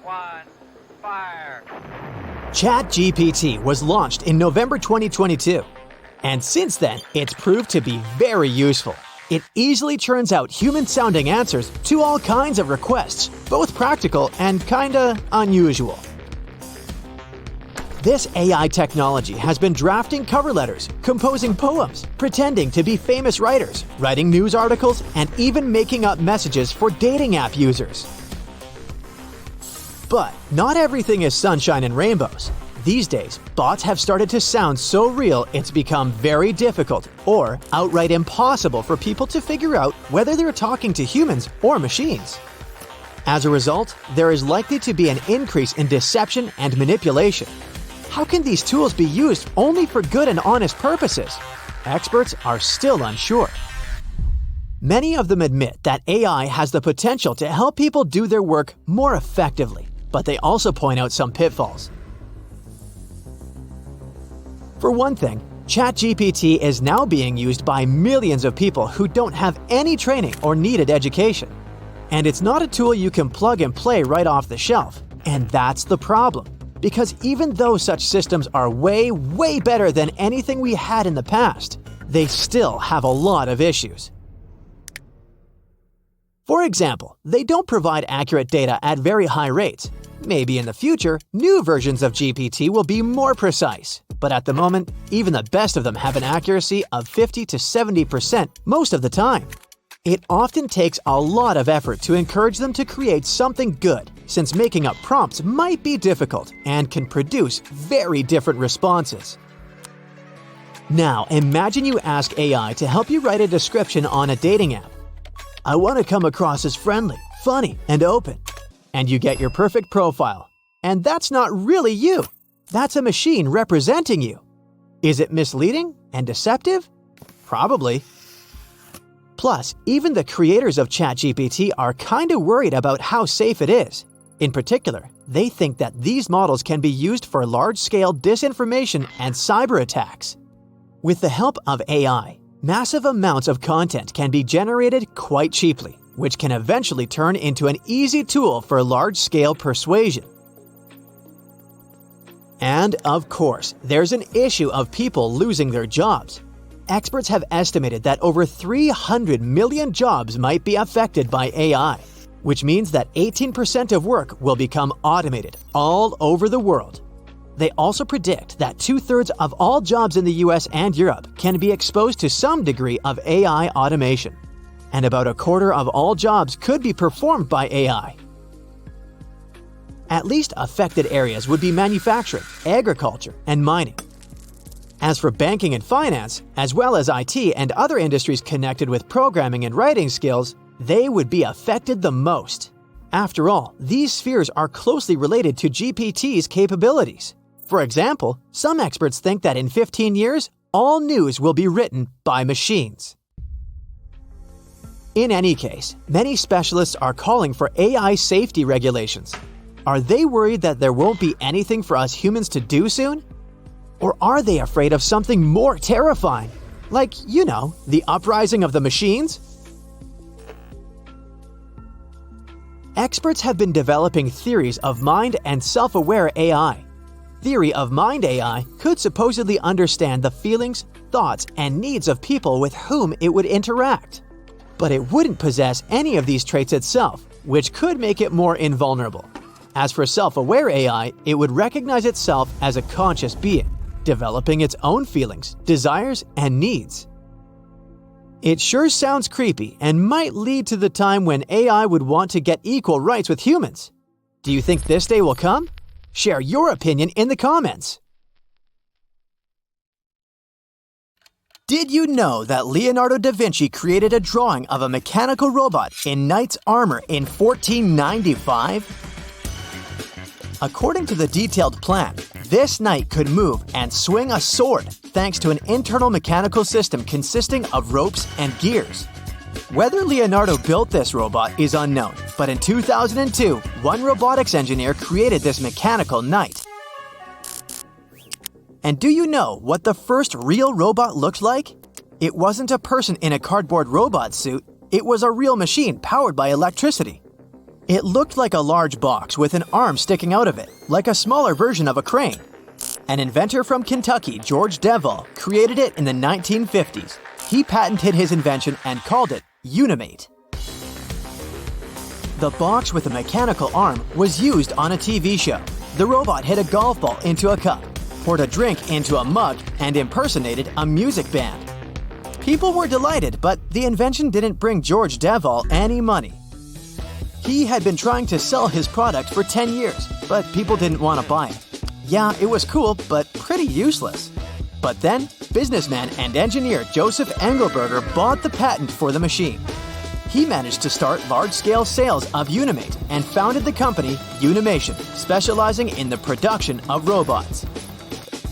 one, fire. ChatGPT was launched in November 2022, and since then, it's proved to be very useful. It easily churns out human-sounding answers to all kinds of requests, both practical and kinda unusual. This AI technology has been drafting cover letters, composing poems, pretending to be famous writers, writing news articles, and even making up messages for dating app users. But not everything is sunshine and rainbows. These days, bots have started to sound so real it's become very difficult or outright impossible for people to figure out whether they're talking to humans or machines. As a result, there is likely to be an increase in deception and manipulation. How can these tools be used only for good and honest purposes? Experts are still unsure. Many of them admit that AI has the potential to help people do their work more effectively, but they also point out some pitfalls. For one thing, ChatGPT is now being used by millions of people who don't have any training or needed education. And it's not a tool you can plug and play right off the shelf. And that's the problem. Because even though such systems are way better than anything we had in the past, they still have a lot of issues. For example, they don't provide accurate data at very high rates. Maybe in the future, new versions of GPT will be more precise. But at the moment, even the best of them have an accuracy of 50 to 70% most of the time. It often takes a lot of effort to encourage them to create something good, since making up prompts might be difficult and can produce very different responses. Now, imagine you ask AI to help you write a description on a dating app. I want to come across as friendly, funny, and open. And you get your perfect profile. And that's not really you. That's a machine representing you. Is it misleading and deceptive? Probably. Plus, even the creators of ChatGPT are kinda worried about how safe it is. In particular, they think that these models can be used for large-scale disinformation and cyber attacks. With the help of AI, massive amounts of content can be generated quite cheaply, which can eventually turn into an easy tool for large-scale persuasion. And of course, there's an issue of people losing their jobs. Experts have estimated that over 300 million jobs might be affected by AI, which means that 18% of work will become automated all over the world. They also predict that 2/3 of all jobs in the US and Europe can be exposed to some degree of AI automation, and about 1/4 of all jobs could be performed by AI. At least affected areas would be manufacturing, agriculture, and mining. As for banking and finance, as well as IT and other industries connected with programming and writing skills, they would be affected the most. After all, these spheres are closely related to GPT's capabilities. For example, some experts think that in 15 years, all news will be written by machines. In any case, many specialists are calling for AI safety regulations. Are they worried that there won't be anything for us humans to do soon? Or are they afraid of something more terrifying? Like, the uprising of the machines? Experts have been developing theories of mind and self-aware AI. Theory of mind AI could supposedly understand the feelings, thoughts, and needs of people with whom it would interact. But it wouldn't possess any of these traits itself, which could make it more invulnerable. As for self-aware AI, it would recognize itself as a conscious being, developing its own feelings, desires, and needs. It sure sounds creepy and might lead to the time when AI would want to get equal rights with humans. Do you think this day will come? Share your opinion in the comments. Did you know that Leonardo da Vinci created a drawing of a mechanical robot in knight's armor in 1495? According to the detailed plan, this knight could move and swing a sword thanks to an internal mechanical system consisting of ropes and gears. Whether Leonardo built this robot is unknown, but in 2002, one robotics engineer created this mechanical knight. And do you know what the first real robot looked like? It wasn't a person in a cardboard robot suit, it was a real machine powered by electricity. It looked like a large box with an arm sticking out of it, like a smaller version of a crane. An inventor from Kentucky, George Devol, created it in the 1950s. He patented his invention and called it Unimate. The box with a mechanical arm was used on a TV show. The robot hit a golf ball into a cup, poured a drink into a mug, and impersonated a music band. People were delighted, but the invention didn't bring George Devol any money. He had been trying to sell his product for 10 years, but people didn't want to buy it. Yeah, it was cool, but pretty useless. But then, businessman and engineer Joseph Engelberger bought the patent for the machine. He managed to start large-scale sales of Unimate and founded the company Unimation, specializing in the production of robots.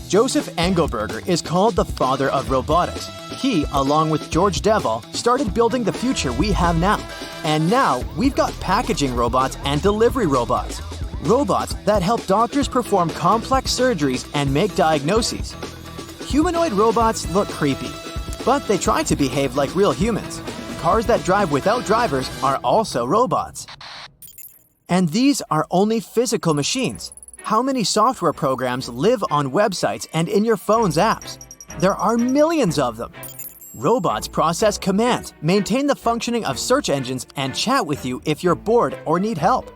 Joseph Engelberger is called the father of robotics. He, along with George Devol, started building the future we have now. And now, we've got packaging robots and delivery robots. Robots that help doctors perform complex surgeries and make diagnoses. Humanoid robots look creepy, but they try to behave like real humans. Cars that drive without drivers are also robots. And these are only physical machines. How many software programs live on websites and in your phone's apps? There are millions of them. Robots process commands, maintain the functioning of search engines, and chat with you if you're bored or need help.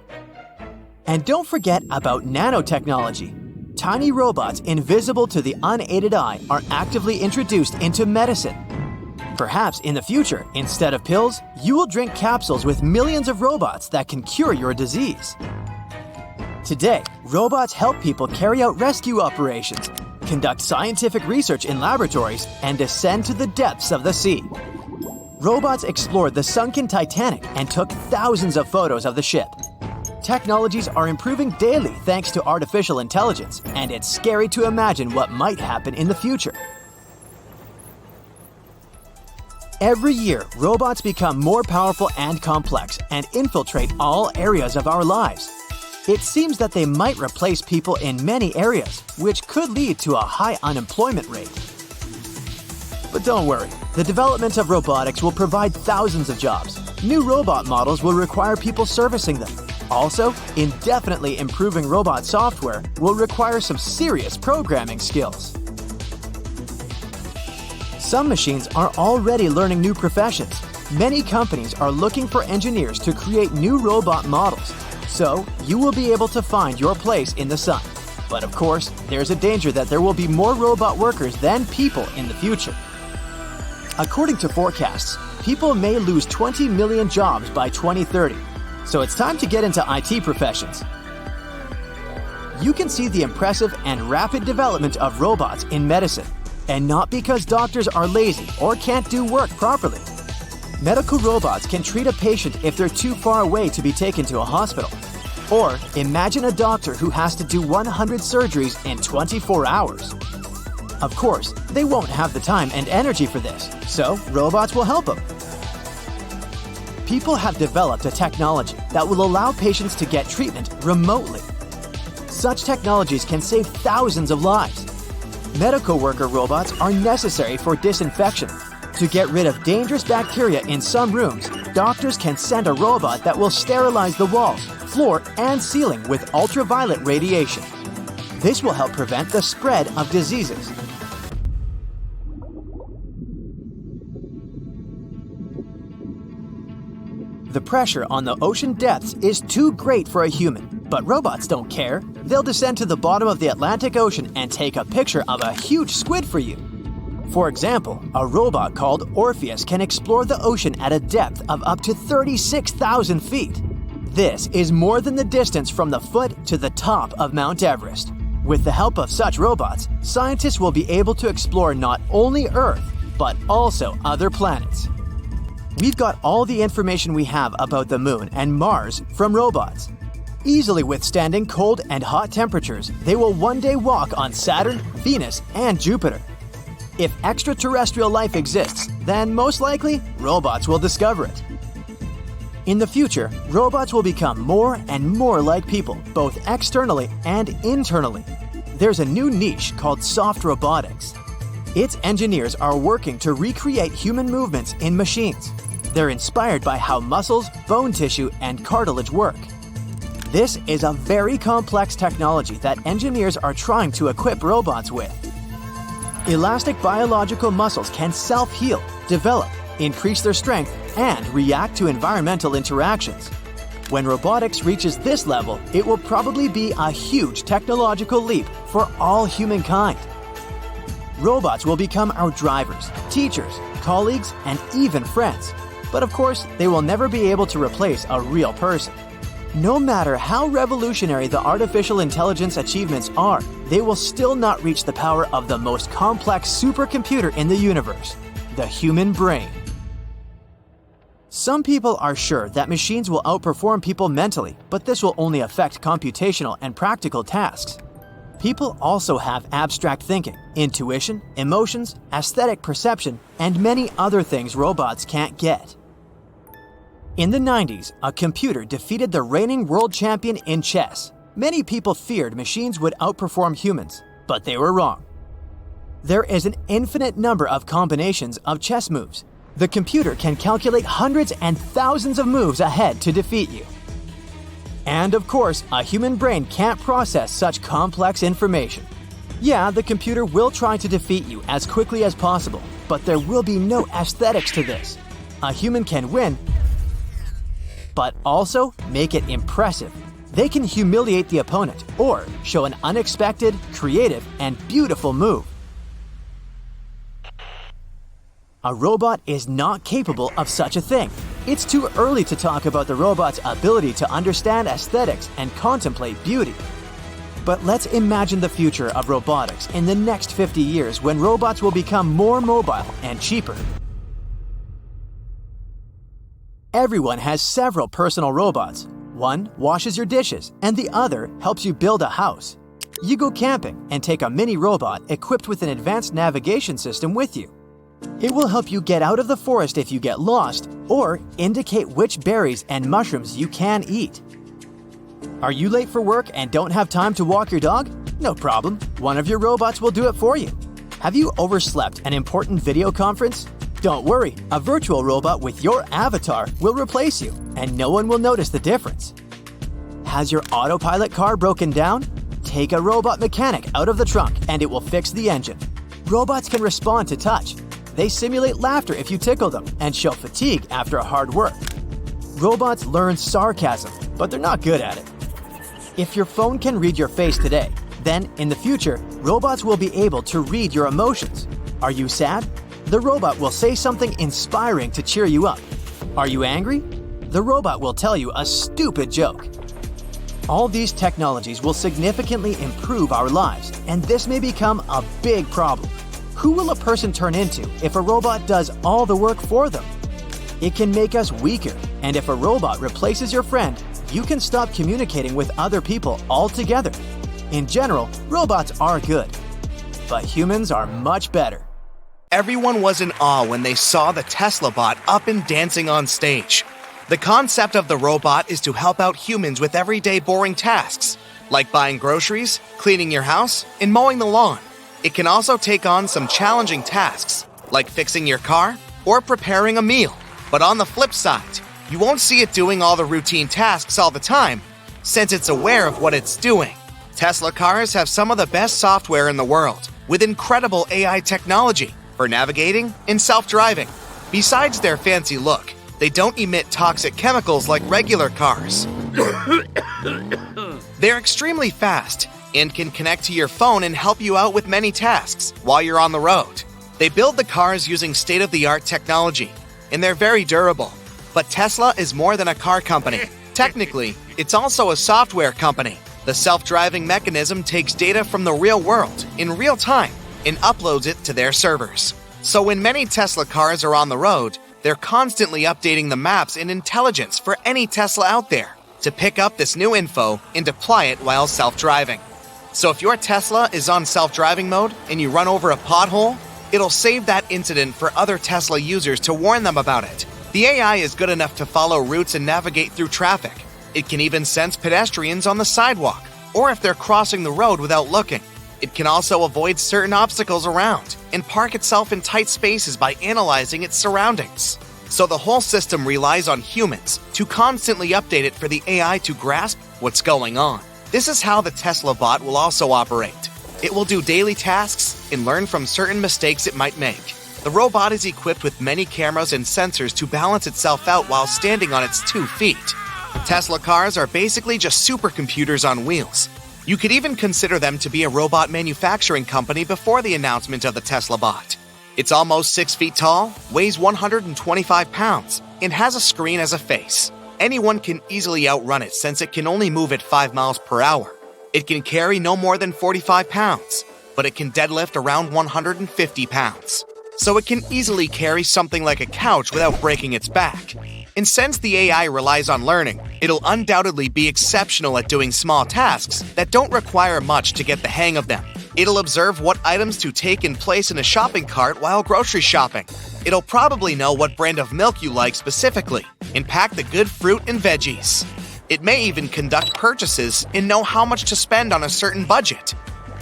And don't forget about nanotechnology. Tiny robots invisible to the unaided eye are actively introduced into medicine. Perhaps in the future, instead of pills, you will drink capsules with millions of robots that can cure your disease. Today, robots help people carry out rescue operations, conduct scientific research in laboratories, and descend to the depths of the sea. Robots explored the sunken Titanic and took thousands of photos of the ship. Technologies are improving daily thanks to artificial intelligence, and it's scary to imagine what might happen in the future. Every year, robots become more powerful and complex and infiltrate all areas of our lives. It seems that they might replace people in many areas, which could lead to a high unemployment rate. But don't worry, the development of robotics will provide thousands of jobs. New robot models will require people servicing them. Also, indefinitely improving robot software will require some serious programming skills. Some machines are already learning new professions. Many companies are looking for engineers to create new robot models. So, you will be able to find your place in the sun. But of course, there's a danger that there will be more robot workers than people in the future. According to forecasts, people may lose 20 million jobs by 2030. So it's time to get into IT professions. You can see the impressive and rapid development of robots in medicine. And not because doctors are lazy or can't do work properly. Medical robots can treat a patient if they're too far away to be taken to a hospital. Or imagine a doctor who has to do 100 surgeries in 24 hours. Of course, they won't have the time and energy for this, so robots will help them. People have developed a technology that will allow patients to get treatment remotely. Such technologies can save thousands of lives. Medical worker robots are necessary for disinfection. To get rid of dangerous bacteria in some rooms, doctors can send a robot that will sterilize the walls, floor, and ceiling with ultraviolet radiation. This will help prevent the spread of diseases. The pressure on the ocean depths is too great for a human, but robots don't care. They'll descend to the bottom of the Atlantic Ocean and take a picture of a huge squid for you. For example, a robot called Orpheus can explore the ocean at a depth of up to 36,000 feet. This is more than the distance from the foot to the top of Mount Everest. With the help of such robots, scientists will be able to explore not only Earth, but also other planets. We've got all the information we have about the Moon and Mars from robots. Easily withstanding cold and hot temperatures, they will one day walk on Saturn, Venus, and Jupiter. If extraterrestrial life exists, then most likely, robots will discover it. In the future, robots will become more and more like people, both externally and internally. There's a new niche called soft robotics. Its engineers are working to recreate human movements in machines. They're inspired by how muscles, bone tissue, and cartilage work. This is a very complex technology that engineers are trying to equip robots with. Elastic biological muscles can self-heal, develop, increase their strength, and react to environmental interactions. When robotics reaches this level, it will probably be a huge technological leap for all humankind. Robots will become our drivers, teachers, colleagues, and even friends. But of course, they will never be able to replace a real person. No matter how revolutionary the artificial intelligence achievements are, they will still not reach the power of the most complex supercomputer in the universe, the human brain. Some people are sure that machines will outperform people mentally, but this will only affect computational and practical tasks. People also have abstract thinking, intuition, emotions, aesthetic perception, and many other things robots can't get. In the 90s, a computer defeated the reigning world champion in chess. Many people feared machines would outperform humans, but they were wrong. There is an infinite number of combinations of chess moves. The computer can calculate hundreds and thousands of moves ahead to defeat you. And of course, a human brain can't process such complex information. Yeah, the computer will try to defeat you as quickly as possible, but there will be no aesthetics to this. A human can win, but also make it impressive. They can humiliate the opponent or show an unexpected, creative, and beautiful move. A robot is not capable of such a thing. It's too early to talk about the robot's ability to understand aesthetics and contemplate beauty. But let's imagine the future of robotics in the next 50 years when robots will become more mobile and cheaper. Everyone has several personal robots. One washes your dishes and the other helps you build a house. You go camping and take a mini robot equipped with an advanced navigation system with you. It will help you get out of the forest if you get lost, or indicate which berries and mushrooms you can eat. Are you late for work and don't have time to walk your dog? No problem, one of your robots will do it for you. Have you overslept an important video conference? Don't worry, a virtual robot with your avatar will replace you, and no one will notice the difference. Has your autopilot car broken down? Take a robot mechanic out of the trunk and it will fix the engine. Robots can respond to touch. They simulate laughter if you tickle them and show fatigue after a hard work. Robots learn sarcasm, but they're not good at it. If your phone can read your face today, then in the future, robots will be able to read your emotions. Are you sad? The robot will say something inspiring to cheer you up. Are you angry? The robot will tell you a stupid joke. All these technologies will significantly improve our lives, and this may become a big problem. Who will a person turn into if a robot does all the work for them? It can make us weaker, and if a robot replaces your friend, you can stop communicating with other people altogether. In general, robots are good, but humans are much better. Everyone was in awe when they saw the Tesla bot up and dancing on stage. The concept of the robot is to help out humans with everyday boring tasks, like buying groceries, cleaning your house, and mowing the lawn. It can also take on some challenging tasks, like fixing your car or preparing a meal. But on the flip side, you won't see it doing all the routine tasks all the time, since it's aware of what it's doing. Tesla cars have some of the best software in the world, with incredible AI technology for navigating and self-driving. Besides their fancy look, they don't emit toxic chemicals like regular cars. They're extremely fast and can connect to your phone and help you out with many tasks while you're on the road. They build the cars using state-of-the-art technology, and they're very durable. But Tesla is more than a car company. Technically, it's also a software company. The self-driving mechanism takes data from the real world in real time and uploads it to their servers. So when many Tesla cars are on the road, they're constantly updating the maps and intelligence for any Tesla out there to pick up this new info and deploy it while self-driving. So if your Tesla is on self-driving mode and you run over a pothole, it'll save that incident for other Tesla users to warn them about it. The AI is good enough to follow routes and navigate through traffic. It can even sense pedestrians on the sidewalk, or if they're crossing the road without looking. It can also avoid certain obstacles around and park itself in tight spaces by analyzing its surroundings. So the whole system relies on humans to constantly update it for the AI to grasp what's going on. This is how the Tesla bot will also operate. It will do daily tasks and learn from certain mistakes it might make. The robot is equipped with many cameras and sensors to balance itself out while standing on its 2 feet. Tesla cars are basically just supercomputers on wheels. You could even consider them to be a robot manufacturing company before the announcement of the Tesla bot. It's almost 6 feet tall, weighs 125 pounds, and has a screen as a face. Anyone can easily outrun it since it can only move at 5 miles per hour. It can carry no more than 45 pounds, but it can deadlift around 150 pounds. So it can easily carry something like a couch without breaking its back. And since the AI relies on learning, it'll undoubtedly be exceptional at doing small tasks that don't require much to get the hang of them. It'll observe what items to take and place in a shopping cart while grocery shopping. It'll probably know what brand of milk you like specifically and pack the good fruit and veggies. It may even conduct purchases and know how much to spend on a certain budget.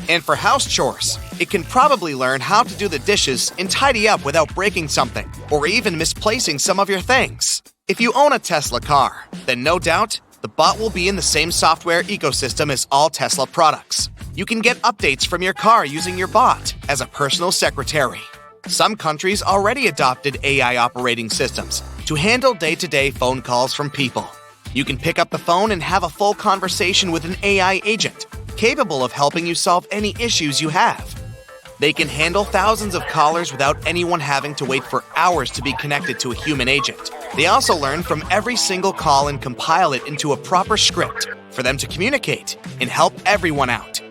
And for house chores, it can probably learn how to do the dishes and tidy up without breaking something or even misplacing some of your things. If you own a Tesla car, then no doubt, the bot will be in the same software ecosystem as all Tesla products. You can get updates from your car using your bot as a personal secretary. Some countries already adopted AI operating systems to handle day-to-day phone calls from people. You can pick up the phone and have a full conversation with an AI agent, capable of helping you solve any issues you have. They can handle thousands of callers without anyone having to wait for hours to be connected to a human agent. They also learn from every single call and compile it into a proper script for them to communicate and help everyone out.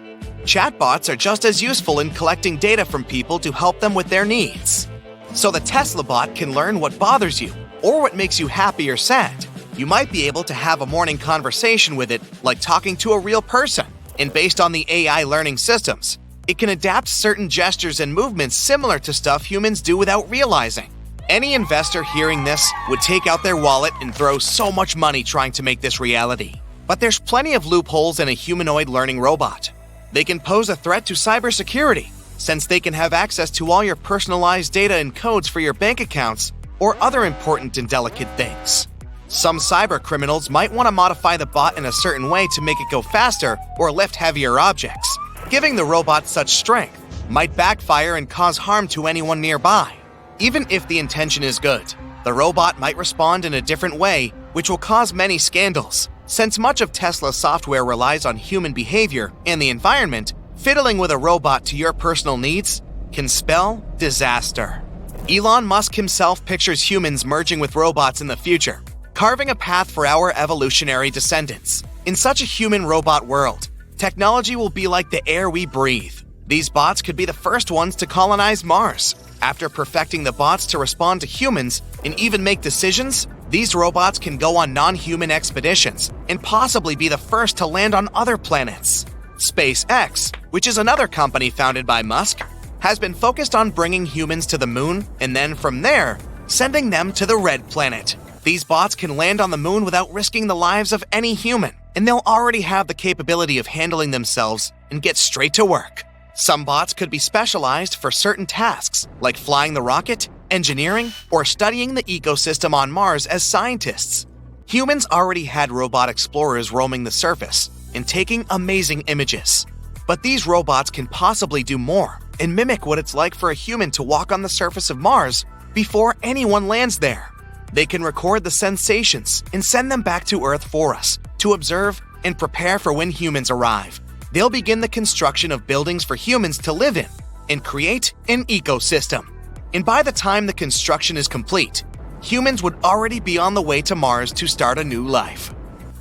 Chatbots are just as useful in collecting data from people to help them with their needs. So the Tesla bot can learn what bothers you or what makes you happy or sad. You might be able to have a morning conversation with it like talking to a real person. And based on the AI learning systems, it can adapt certain gestures and movements similar to stuff humans do without realizing. Any investor hearing this would take out their wallet and throw so much money trying to make this reality. But there's plenty of loopholes in a humanoid learning robot. They can pose a threat to cybersecurity, since they can have access to all your personalized data and codes for your bank accounts or other important and delicate things. Some cyber criminals might want to modify the bot in a certain way to make it go faster or lift heavier objects. Giving the robot such strength might backfire and cause harm to anyone nearby. Even if the intention is good, the robot might respond in a different way, which will cause many scandals. Since much of Tesla's software relies on human behavior and the environment, fiddling with a robot to your personal needs can spell disaster. Elon Musk himself pictures humans merging with robots in the future, carving a path for our evolutionary descendants. In such a human-robot world, technology will be like the air we breathe. These bots could be the first ones to colonize Mars. After perfecting the bots to respond to humans and even make decisions, these robots can go on non-human expeditions and possibly be the first to land on other planets. SpaceX, which is another company founded by Musk, has been focused on bringing humans to the moon and then from there, sending them to the red planet. These bots can land on the moon without risking the lives of any human, and they'll already have the capability of handling themselves and get straight to work. Some bots could be specialized for certain tasks, like flying the rocket, engineering, or studying the ecosystem on Mars as scientists. Humans already had robot explorers roaming the surface and taking amazing images. But these robots can possibly do more and mimic what it's like for a human to walk on the surface of Mars before anyone lands there. They can record the sensations and send them back to Earth for us to observe and prepare for when humans arrive. They'll begin the construction of buildings for humans to live in and create an ecosystem. And by the time the construction is complete, humans would already be on the way to Mars to start a new life.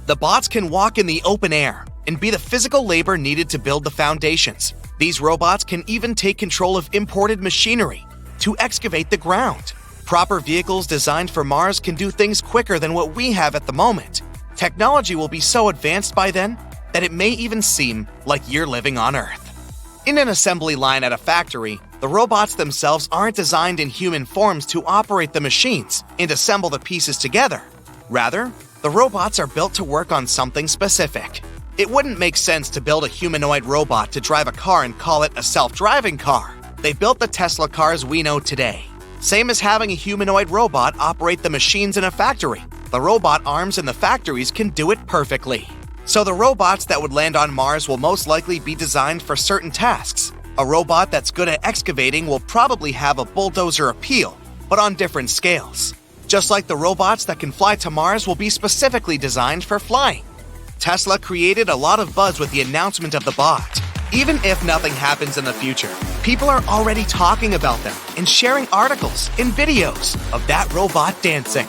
The bots can walk in the open air and be the physical labor needed to build the foundations. These robots can even take control of imported machinery to excavate the ground. Proper vehicles designed for Mars can do things quicker than what we have at the moment. Technology will be so advanced by then that it may even seem like you're living on Earth. In an assembly line at a factory, the robots themselves aren't designed in human forms to operate the machines and assemble the pieces together. Rather, the robots are built to work on something specific. It wouldn't make sense to build a humanoid robot to drive a car and call it a self-driving car. They built the Tesla cars we know today. Same as having a humanoid robot operate the machines in a factory. The robot arms in the factories can do it perfectly. So the robots that would land on Mars will most likely be designed for certain tasks. A robot that's good at excavating will probably have a bulldozer appeal, but on different scales. Just like the robots that can fly to Mars will be specifically designed for flying. Tesla created a lot of buzz with the announcement of the bot. Even if nothing happens in the future, people are already talking about them and sharing articles and videos of that robot dancing.